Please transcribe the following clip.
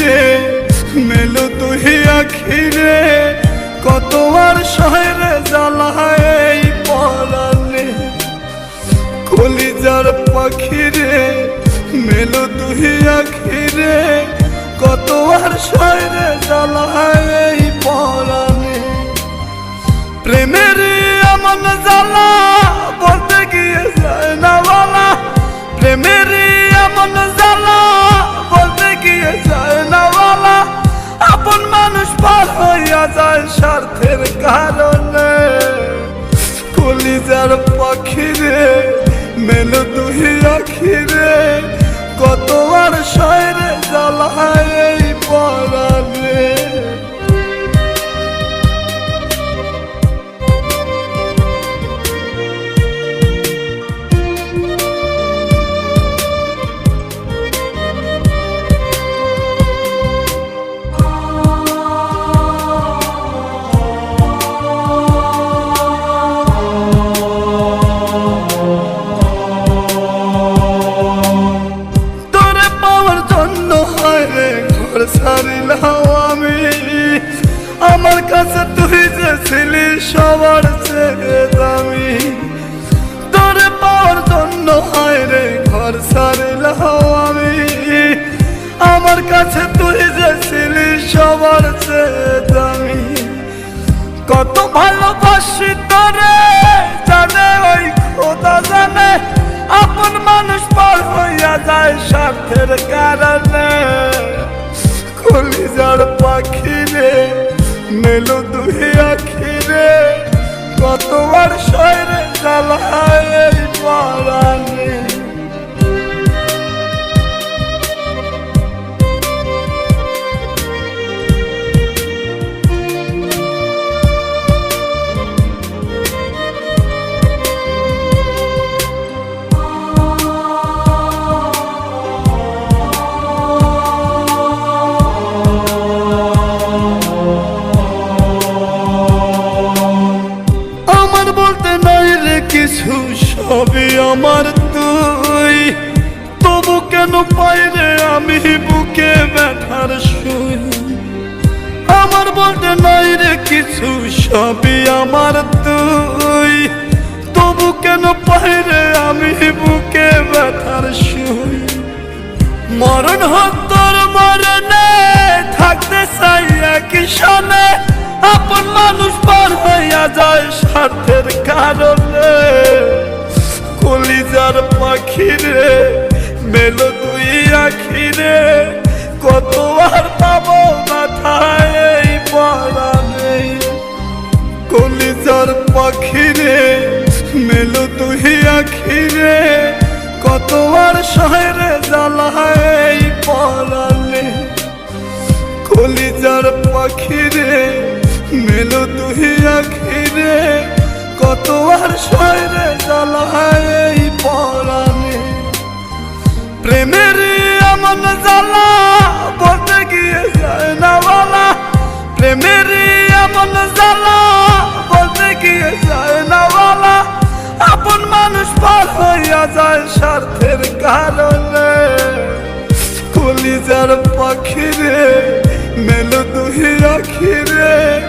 রে মেলো তুই আখি রে কত আর শহরে জ্বালায় এই পরাণে কলিজার পাখি রে মেলো তুই আখি রে কত আর শহরে জ্বালায় এই পরাণে প্রেমের এমন জ্বালা বলতে গিয়ে যায় না বলা প্রেমের এমন জ্বালা বলতে গিয়ে যায় না বলা আপন মানুষ পার হইয়া যায় স্বার্থের কারণে কলিজার পাখি রে মেলো তুই আখি রে কত আর শহরে জ্বালায় এই পরাণে ছাড়িলাম আমি আমার কাছে তুই যে ছিলি সবার চেয়ে দামি তোরে পাওয়ার জন্য হায় রে ঘর ছাড়িলাম আমি আমার কাছে তুই যে ছিলি সবার চেয়ে দামি কত ভালোবাসি তোরে জানে ওই খোদা জানে আপন মানুষ পার হইয়া যায় স্বার্থের কারণে কলিজার পাখি রে মেলো তুই আখি রে কত আর শহরে জ্বালায় এই পরাণে কিছু সবই আমার তুই তবু কেন পাই রে আমি বুকে ব্যথার সুই আমার বলতে নাই রে কিছু সবই আমার তুই তবু কেন পাই রে আমি বুকে ব্যথার সুই মরণ হত্তর মরণে থাকতে চাই একই সনে আপন মানুষ পার হইয়া যায় স্বার্থের কারণে কলিজার পাখি রে মেলো তুই আখি রে কত আর পাবো মাথায় এই পরাণে কলিজার পাখি রে মেলো তুই আখি রে কত আর শহরে জ্বালায় এই পরাণে কলিজার পাখি রে মেলো তুই আখি রে কত আর শহরে জ্বালায় এই পরাণে প্রেমের এমন জ্বালা বলতে গিয়ে যায় না বলা প্রেমের এমন জ্বালা বলতে গিয়ে যায় না বলা আপন মানুষ পার হইয়া যায় স্বার্থের কারণে কলিজার পাখি রে মেলো তুই আখি রে